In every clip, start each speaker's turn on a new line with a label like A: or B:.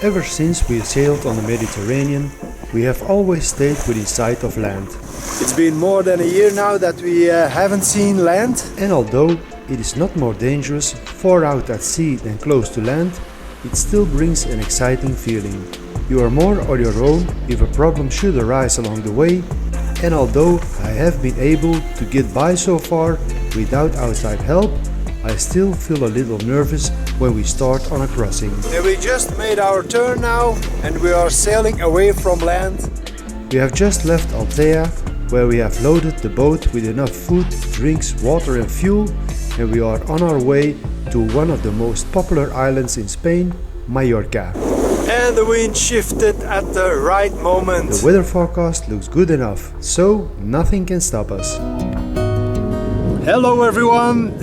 A: Ever since we sailed on the Mediterranean, we have always stayed within sight of land.
B: It's been more than a year now that we haven't seen land.
A: And although it is not more dangerous far out at sea than close to land, it still brings an exciting feeling. You are more on your own if a problem should arise along the way, and although I have been able to get by so far without outside help, I still feel a little nervous when we start on a crossing.
B: And we just made our turn now and we are sailing away from land.
A: We have just left Altea, where we have loaded the boat with enough food, drinks, water and fuel, and we are on our way to one of the most popular islands in Spain, Mallorca.
B: And the wind shifted at the right moment.
A: The weather forecast looks good enough, so nothing can stop us.
B: Hello everyone!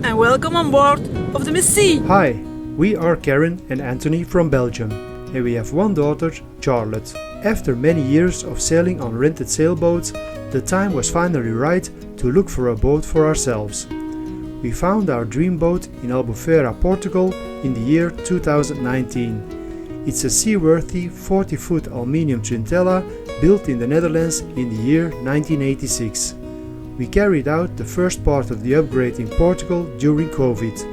C: And welcome on board of the Miss Sea.
A: Hi, we are Karen and Anthony from Belgium, and we have one daughter, Charlotte. After many years of sailing on rented sailboats, the time was finally right to look for a boat for ourselves. We found our dream boat in Albufeira, Portugal in the year 2019. It's a seaworthy 40-foot aluminium Trintella built in the Netherlands in the year 1986. We carried out the first part of the upgrade in Portugal during COVID.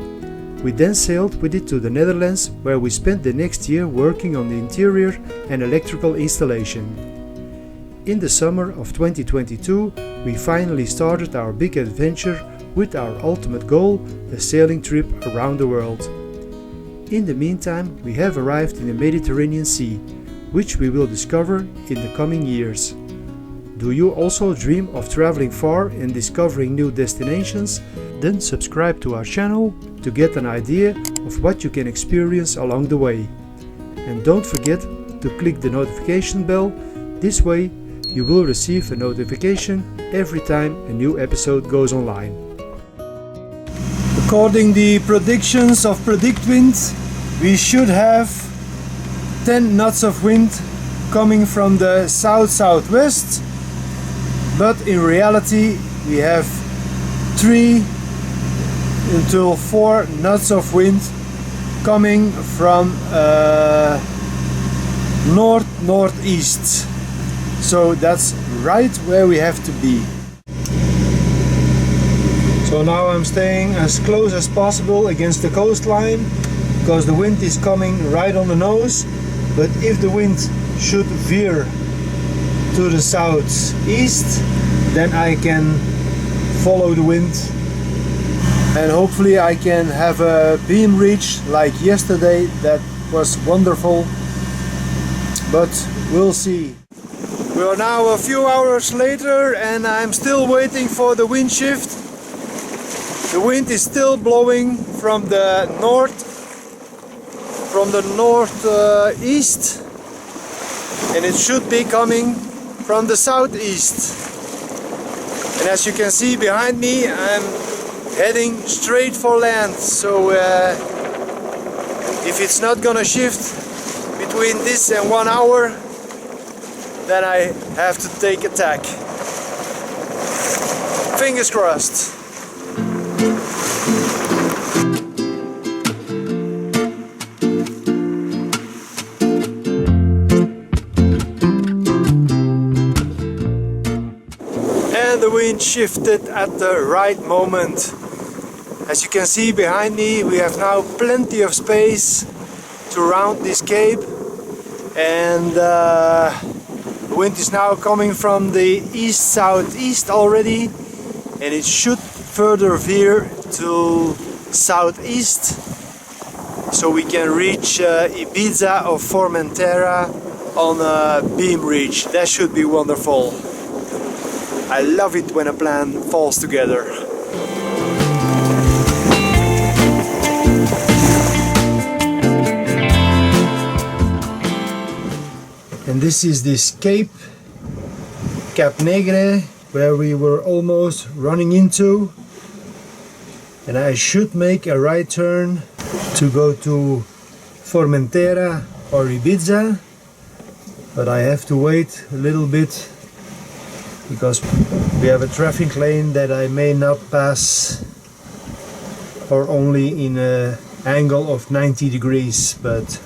A: We then sailed with it to the Netherlands, where we spent the next year working on the interior and electrical installation. In the summer of 2022, we finally started our big adventure with our ultimate goal, a sailing trip around the world. In the meantime, we have arrived in the Mediterranean Sea, which we will discover in the coming years. Do you also dream of traveling far and discovering new destinations? Then subscribe to our channel to get an idea of what you can experience along the way. And don't forget to click the notification bell. This way you will receive a notification every time a new episode goes online.
B: According to the predictions of PredictWind, we should have 10 knots of wind coming from the south-southwest, but in reality we have 3 until 4 knots of wind coming from north-northeast. So that's right where we have to be. So now I'm staying as close as possible against the coastline because the wind is coming right on the nose. But if the wind should veer to the southeast, then I can follow the wind and hopefully I can have a beam reach like yesterday. That was wonderful, but we'll see. We are now a few hours later and I'm still waiting for the wind shift. The wind is still blowing from the northeast, and it should be coming from the southeast. And as you can see behind me, I'm heading straight for land. So if it's not gonna shift between this and 1 hour, then I have to take a tack. Fingers crossed. The wind shifted at the right moment. As you can see behind me, we have now plenty of space to round this cape, and the wind is now coming from the east-southeast already, and it should further veer to southeast so we can reach Ibiza or Formentera on a beam reach. That should be wonderful. I love it when a plan falls together. And this is this Cape Negre, where we were almost running into. And I should make a right turn to go to Formentera or Ibiza, but I have to wait a little bit because we have a traffic lane that I may not pass, or only in an angle of 90 degrees, but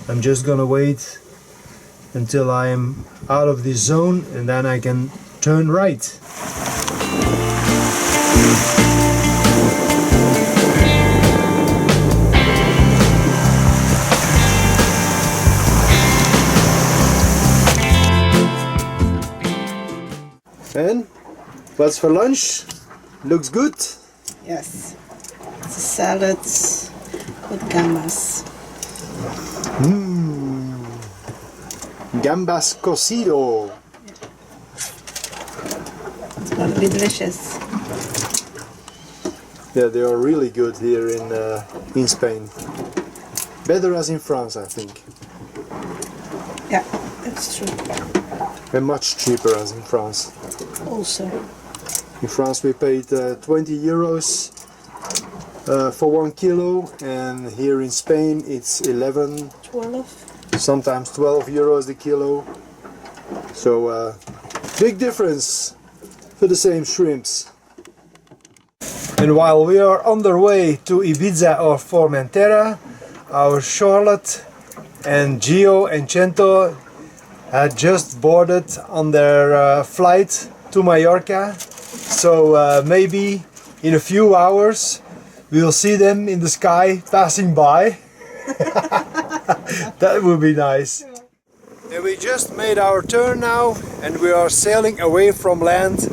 B: I'm just gonna wait until I'm out of this zone and then I can turn right. And what's for lunch? Looks good.
D: Yes. It's a salad with gambas.
B: Gambas cocido.
D: It's gonna be delicious.
B: Yeah, they are really good here in Spain. Better as in France, I think.
D: Yeah, that's true.
B: And much cheaper as in France.
D: Also.
B: In France we paid 20 euros for 1 kilo, and here in Spain it's 11,
D: 12.
B: sometimes 12 euros the kilo. So big difference for the same shrimps. And while we are on the way to Ibiza or Formentera, our Charlotte and Gio and Cento had just boarded on their flight to Mallorca. So maybe in a few hours we'll see them in the sky passing by. That would be nice. And we just made our turn now and we are sailing away from land.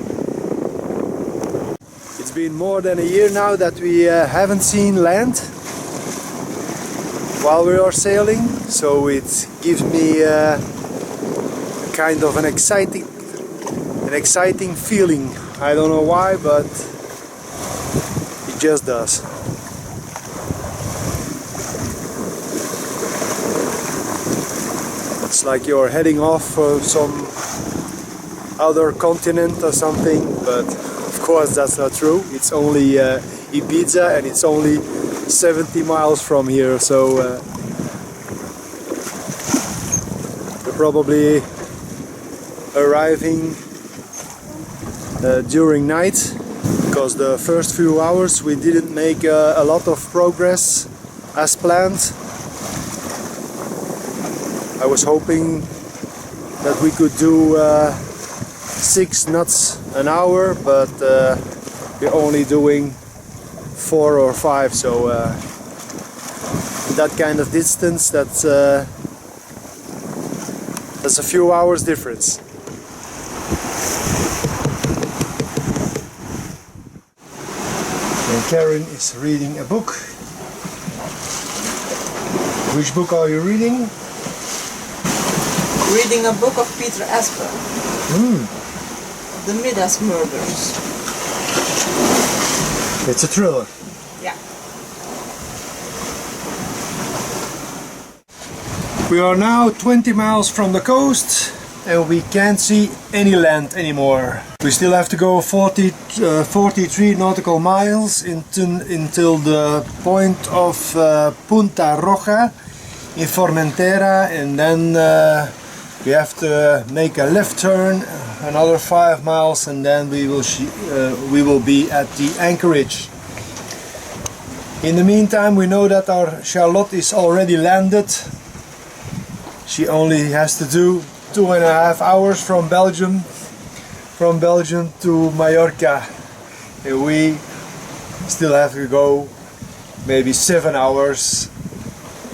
B: It's been more than a year now that we haven't seen land while we are sailing, so it gives me kind of an exciting feeling. I don't know why, but it just does. It's like you're heading off for some other continent or something, but of course that's not true. It's only Ibiza and it's only 70 miles from here, so we're probably arriving during night, because the first few hours we didn't make a lot of progress as planned. I was hoping that we could do 6 knots an hour, but we're only doing 4 or 5, so that kind of distance, that's a few hours difference. And Karen is reading a book. Which book are you reading?
D: Reading a book of Peter Asper. The Midas Murders.
B: It's a thriller.
D: Yeah.
B: We are now 20 miles from the coast and we can't see any land anymore. We still have to go 43 nautical miles until the point of Punta Roja in Formentera, and then we have to make a left turn another 5 miles, and then we will be at the Anchorage. In the meantime, we know that our Charlotte is already landed. She only has to do 2.5 hours from Belgium to Mallorca, and we still have to go maybe 7 hours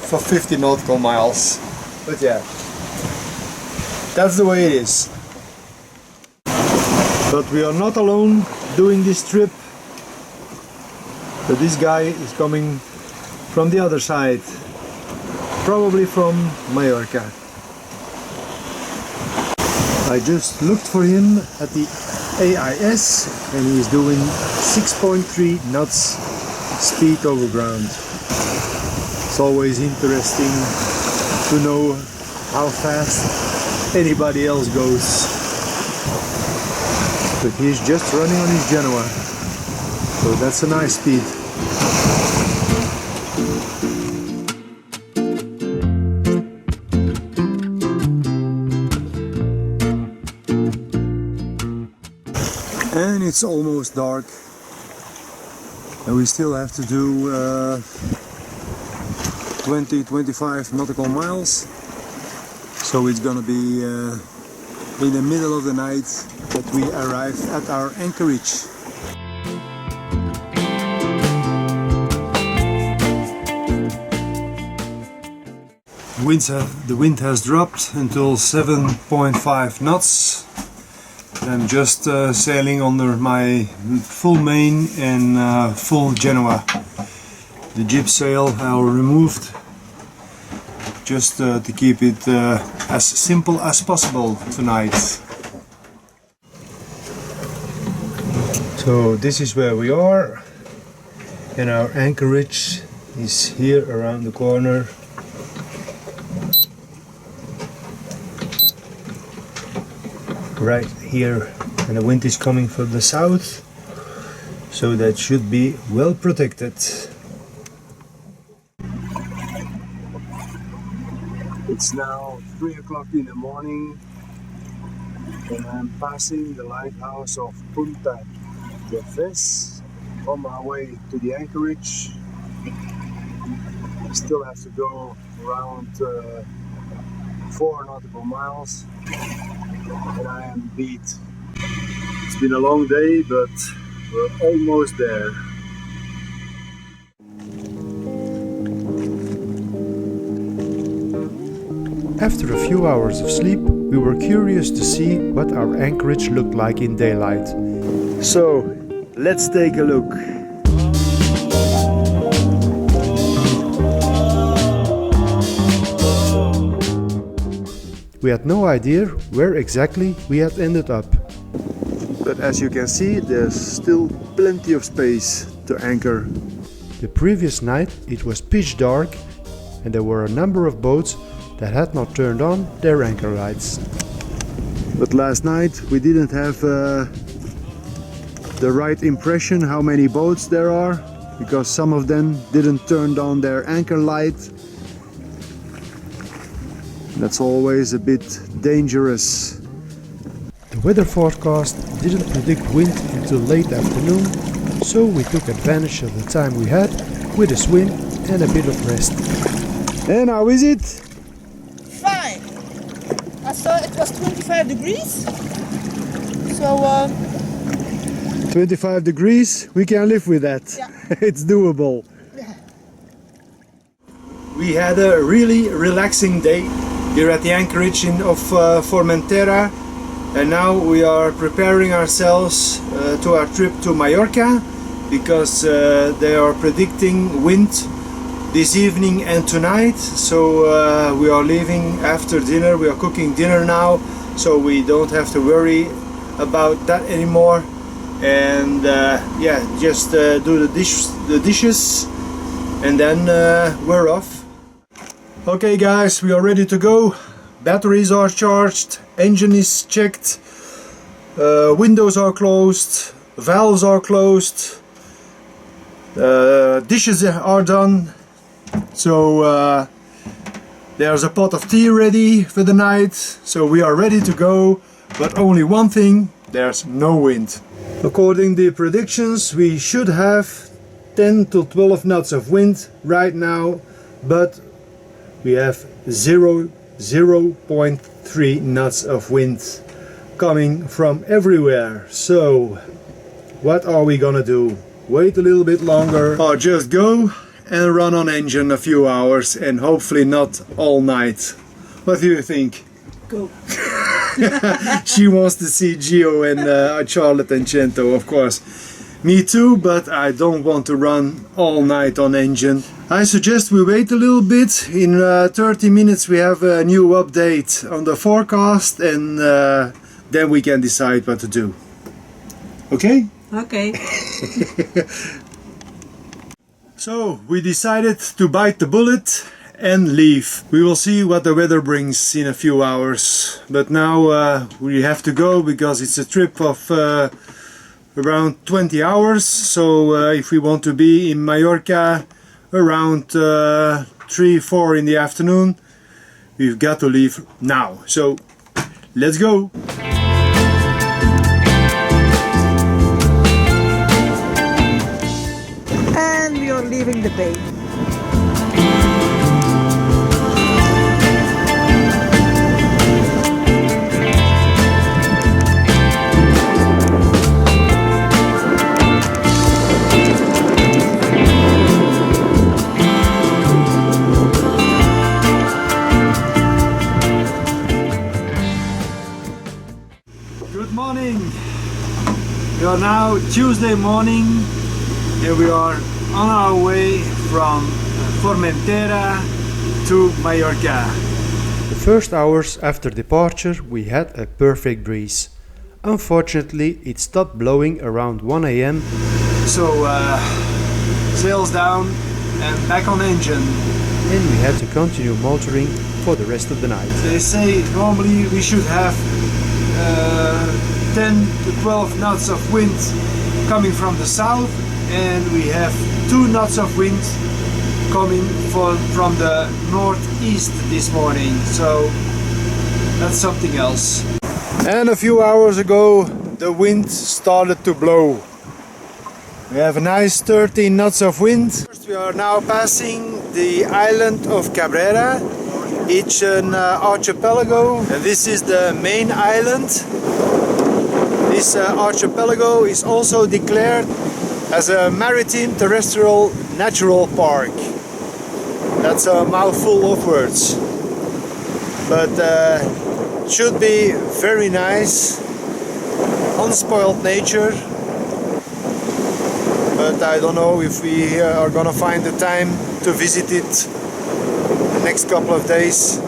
B: for 50 nautical miles. But yeah, that's the way it is. But we are not alone doing this trip. But this guy is coming from the other side, probably from Mallorca. I just looked for him at the AIS and he's doing 6.3 knots speed over ground. It's always interesting to know how fast anybody else goes. But he's just running on his Genoa, so that's a nice speed. And it's almost dark, and we still have to do 20-25 nautical miles. So it's gonna be in the middle of the night that we arrive at our anchorage. The wind has dropped until 7.5 knots. I'm just sailing under my full main and full Genoa. The jib sail I removed just to keep it as simple as possible tonight. So this is where we are, and our anchorage is here around the corner. Right here, and the wind is coming from the south, so that should be well protected. It's now 3 o'clock in the morning, and I'm passing the lighthouse of Punta de Ves on my way to the anchorage. I still have to go around 4 nautical miles. And I am beat. It's been a long day, but we're almost there.
A: After a few hours of sleep, we were curious to see what our anchorage looked like in daylight.
B: So, let's take a look.
A: We had no idea where exactly we had ended up.
B: But as you can see, there's still plenty of space to anchor.
A: The previous night it was pitch dark, and there were a number of boats that had not turned on their anchor lights.
B: But last night we didn't have the right impression how many boats there are, because some of them didn't turn on their anchor light. That's always a bit dangerous.
A: The weather forecast didn't predict wind until late afternoon, so we took advantage of the time we had with a swim and a bit of rest.
B: And how is it?
C: Fine. I saw it was 25 degrees. So
B: 25 degrees, we can live with that.
C: Yeah.
B: It's doable.
A: We had a really relaxing day here at the anchorage of Formentera, and now we are preparing ourselves to our trip to Mallorca, because they are predicting wind this evening and tonight. So we are leaving after dinner. We are cooking dinner now, so we don't have to worry about that anymore. And yeah, just do the dishes, and then we're off. Okay guys, we are ready to go. Batteries are charged, engine is checked, windows are closed, valves are closed, dishes are done. So there's a pot of tea ready for the night, so we are ready to go. But only one thing, there's no wind. According to the predictions, we should have 10 to 12 knots of wind right now, but we have 0.3 knots of wind coming from everywhere. So what are we gonna do? Wait a little bit longer, or just go and run on engine a few hours, and hopefully not all night? What do you think?
C: go.
A: She wants to see Gio and Charlotte and Cento, of course. Me too, but I don't want to run all night on engine. I suggest we wait a little bit. In 30 minutes we have a new update on the forecast, and then we can decide what to do. Okay?
C: Okay.
A: So we decided to bite the bullet and leave. We will see what the weather brings in a few hours. But now we have to go because it's a trip of around 20 hours. So if we want to be in Mallorca around 3-4 in the afternoon, we've got to leave now. So let's go.
C: And we are leaving the bay.
B: are now Tuesday morning and we are on our way from Formentera to Mallorca.
A: The first hours after departure we had a perfect breeze. Unfortunately, it stopped blowing around 1 AM.
B: So sails down and back on engine.
A: And we had to continue motoring for the rest of the night.
B: They say normally we should have 10 to 12 knots of wind coming from the south, and we have 2 knots of wind coming from the northeast this morning, so that's something else. And a few hours ago the wind started to blow. We have a nice 13 knots of wind. We are now passing the island of Cabrera. It's an archipelago, and this is the main island. This archipelago is also declared as a maritime terrestrial natural park. That's a mouthful of words, but it should be very nice, unspoiled nature. But I don't know if we are gonna find the time to visit it the next couple of days.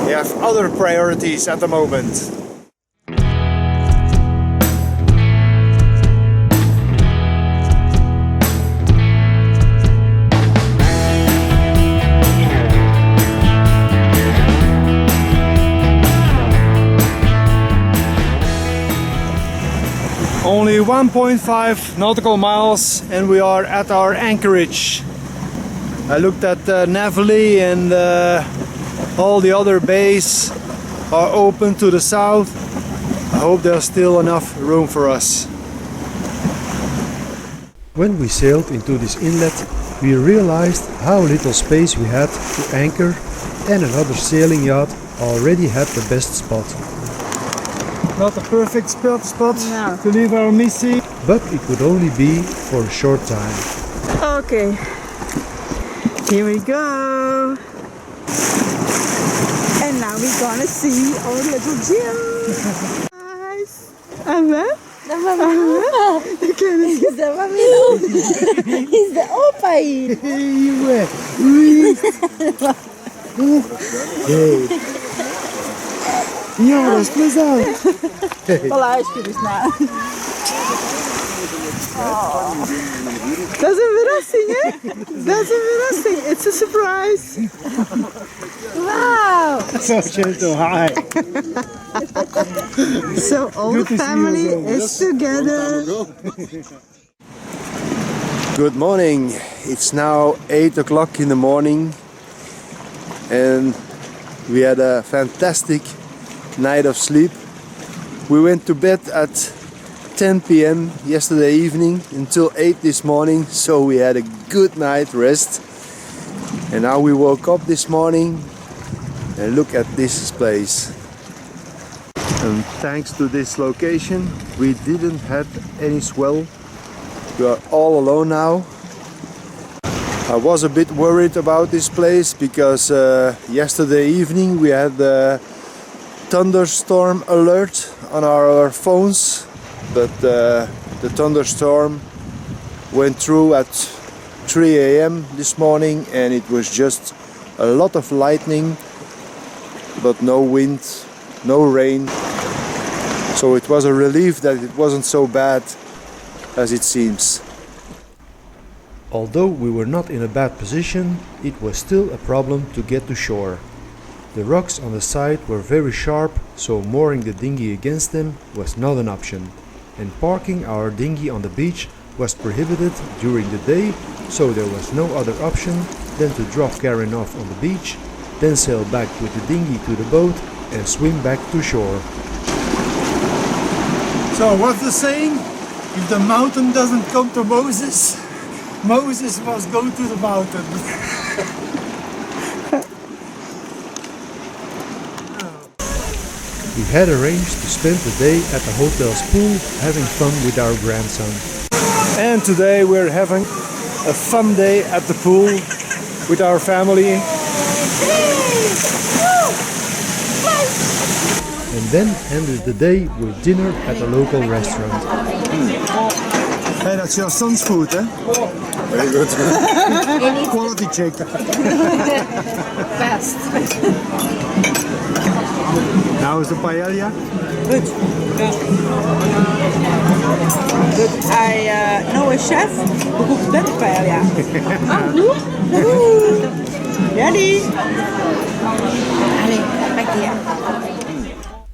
B: We have other priorities at the moment. Only 1.5 nautical miles and we are at our Anchorage. I looked at Navali and all the other bays are open to the south. I hope there's still enough room for us.
A: When we sailed into this inlet, we realized how little space we had to anchor, and another sailing yacht already had the best spot.
B: Not a perfect spot
C: No.
B: to leave our Missy.
A: But it would only be for a short time.
C: Okay, here we go. And now we're gonna see our little Jill. Nice.
D: He's the mamilo. He's the opa hier.
B: Ja, dat is plezant.
C: Luister eens naar. Dat is een verrassing, hè? Dat is een verrassing. It's a surprise. Wow.
B: So gentle, hi.
C: So all the family is together.
B: Good morning. It's now 8 o'clock in the morning and we had a fantastic night of sleep. We went to bed at 10 p.m. yesterday evening until 8 this morning, so we had a good night rest. And now we woke up this morning and look at this place. And thanks to this location, we didn't have any swell. We are all alone now. I was a bit worried about this place because yesterday evening we had the thunderstorm alert on our phones, but the thunderstorm went through at 3 a.m. this morning and it was just a lot of lightning but no wind, no rain, so it was a relief that it wasn't so bad as it seems.
A: Although we were not in a bad position, it was still a problem to get to shore. The rocks on the side were very sharp, so mooring the dinghy against them was not an option, and parking our dinghy on the beach was prohibited during the day, so there was no other option than to drop Karen off on the beach, then sail back with the dinghy to the boat and swim back to shore.
B: So what's the saying? If the mountain doesn't come to Moses, Moses must go to the mountain.
A: We had arranged to spend the day at the hotel's pool having fun with our grandson.
B: And today we're having a fun day at the pool with our family.
A: and then ended the day with dinner at a local restaurant.
B: Hey, that's your son's food, eh? Very good. Quality check.
D: Best.
B: Now is the paella.
C: Good. Yeah. But I know a chef who cooks better paella. Ready?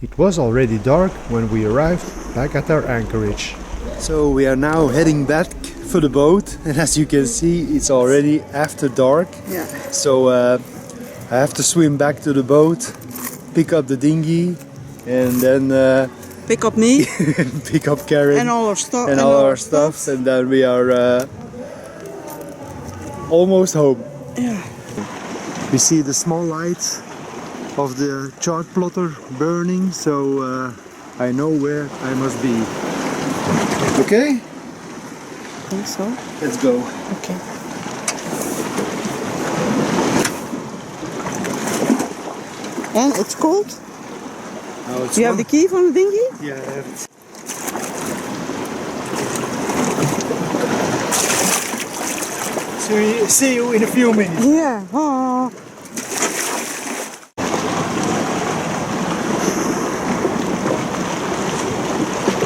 A: It was already dark when we arrived back at our anchorage.
B: So we are now heading back for the boat, and as you can see, it's already after dark.
C: Yeah.
B: So I have to swim back to the boat, pick up the dinghy, and then
C: Pick up me
B: pick up Karen
C: and all our stuff.
B: and all our stuff, and then we are almost home.
C: Yeah.
B: We see the small lights of the chart plotter burning, so I know where I must be. Okay,
C: I think so.
B: let's go.
C: Okay. And it's cold.
B: Now it's
C: Do you have the key from the dinghy?
B: Yeah, I have it. So we see you in a few minutes.
C: Yeah. Oh.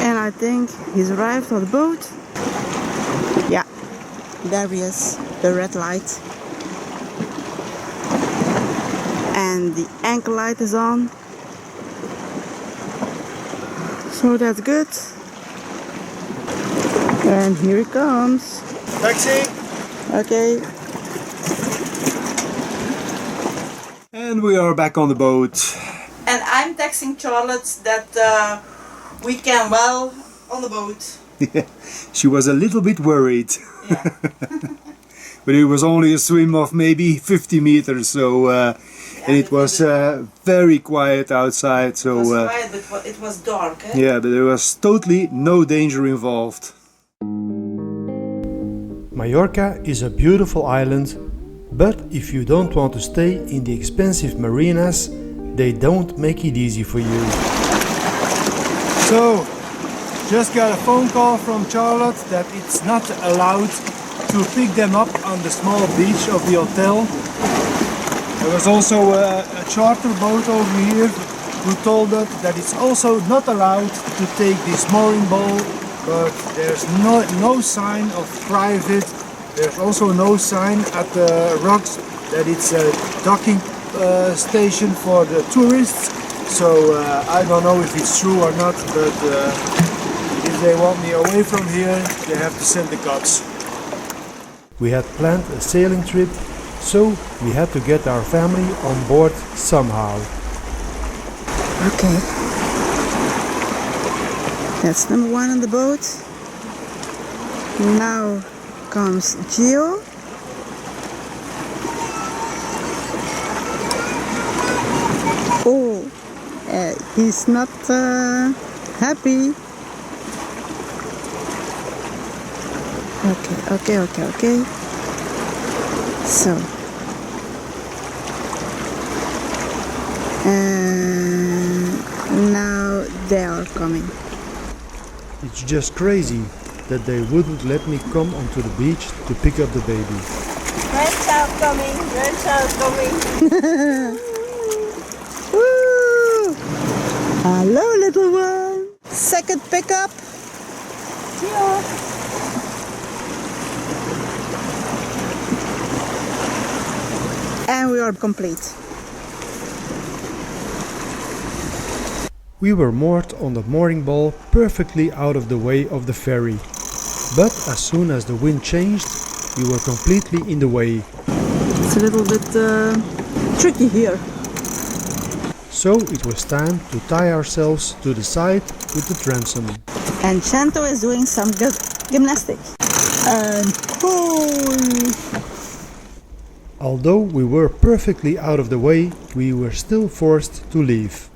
C: And I think he's arrived on the boat. Yeah. There he is. The red light. And the anchor light is on. So that's good. And here he comes.
B: Taxi!
C: Okay.
B: And we are back on the boat.
C: And I'm texting Charlotte that we can well on the boat.
B: She was a little bit worried.
C: Yeah.
B: But it was only a swim of maybe 50 meters, so and it was very quiet outside. So
C: It was quiet, but it was dark. Eh?
B: yeah, but there was totally no danger involved.
A: Mallorca is a beautiful island, but if you don't want to stay in the expensive marinas, they don't make it easy for you.
B: So, just got a phone call from Charlotte that it's not allowed to pick them up on the small beach of the hotel. There was also a charter boat over here who told us that it's also not allowed to take this mooring ball, but there's no sign of private. There's also no sign at the rocks that it's a docking station for the tourists. So I don't know if it's true or not, but if they want me away from here, they have to send the cops.
A: We had planned a sailing trip, so we had to get our family on board somehow.
C: Okay. That's number one on the boat. Now comes Gio. Oh, he's not happy. Okay. So, now they are coming.
A: It's just crazy that they wouldn't let me come onto the beach to pick up the baby.
D: Grandchild coming.
C: Woo! Hello, little one. Second pickup.
D: Yeah.
C: And we are complete.
A: We were moored on the mooring ball perfectly out of the way of the ferry. But as soon as the wind changed, we were completely in the way.
C: It's a little bit tricky here.
A: So it was time to tie ourselves to the side with the transom.
C: And Chanto is doing some gymnastics. And pull.
A: Although we were perfectly out of the way, we were still forced to leave.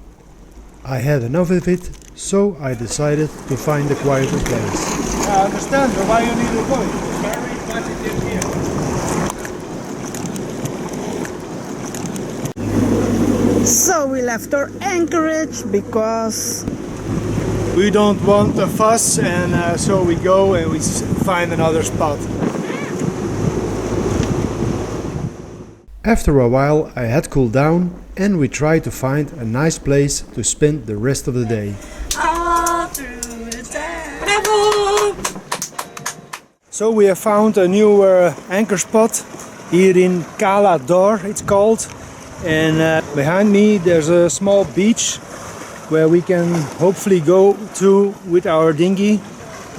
A: I had enough of it, so I decided to find a quieter place.
B: I understand why you need a boat. It's very positive here.
C: So we left our Anchorage because
B: we don't want a fuss, and so we go and we find another spot.
A: After a while I had cooled down and we tried to find a nice place to spend the rest of the day.
D: All through the devil.
B: So we have found a new anchor spot here in Cala d'Or, it's called. And behind me there's a small beach where we can hopefully go to with our dinghy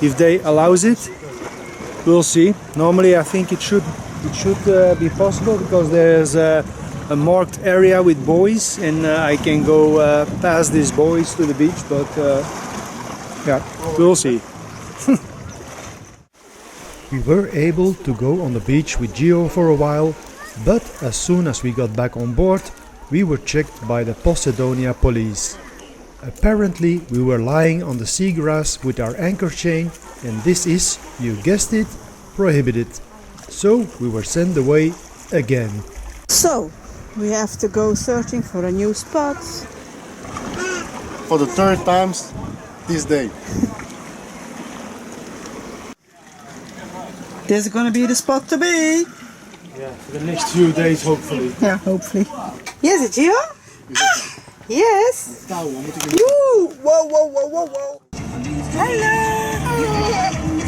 B: if they allows it. We'll see. Normally I think it should be possible because there's a marked area with buoys, and I can go past these buoys to the beach, but yeah, we'll see.
A: We were able to go on the beach with Gio for a while, but as soon as we got back on board, we were checked by the Posedonia police. Apparently we were lying on the seagrass with our anchor chain, and this is, you guessed it, prohibited. So we were sent away again.
C: so we have to go searching for a new spot.
E: For the third time this day.
C: This is gonna be the spot to be.
B: Yeah, for the next few days hopefully.
C: Yeah, hopefully. Yes, it's you? Yes. Woo! Whoa, whoa, whoa, whoa, whoa. Hello.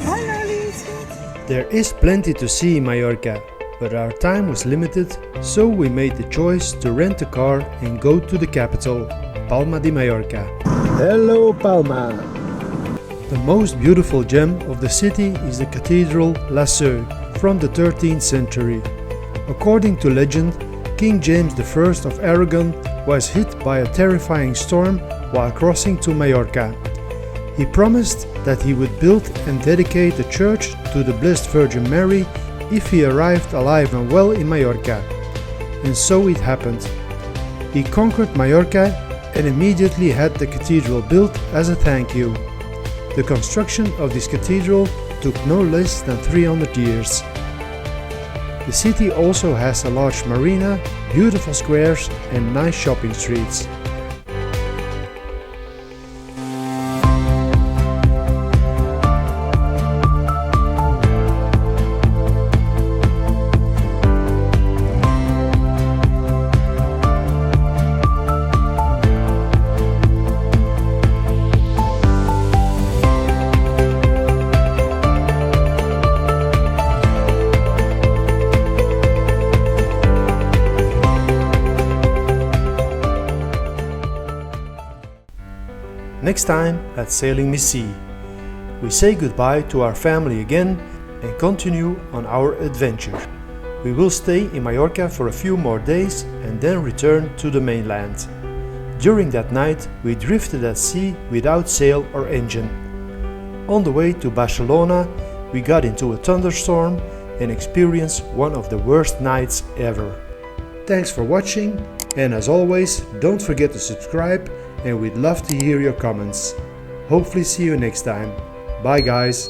C: Hello, Lisa.
A: There is plenty to see in Mallorca, but our time was limited, so we made the choice to rent a car and go to the capital, Palma de Mallorca.
B: Hello Palma!
A: The most beautiful gem of the city is the Cathedral La Seu from the 13th century. According to legend, King James I of Aragon was hit by a terrifying storm while crossing to Mallorca. He promised that he would build and dedicate a church to the Blessed Virgin Mary if he arrived alive and well in Mallorca. And so it happened. He conquered Mallorca and immediately had the cathedral built as a thank you. The construction of this cathedral took no less than 300 years. The city also has a large marina, beautiful squares and nice shopping streets. Next time at Sailing Me Sea, we say goodbye to our family again and continue on our adventure. We will stay in Mallorca for a few more days and then return to the mainland. During that night, we drifted at sea without sail or engine. On the way to Barcelona, we got into a thunderstorm and experienced one of the worst nights ever. Thanks for watching, and as always, don't forget to subscribe, and we'd love to hear your comments. Hopefully see you next time. Bye guys!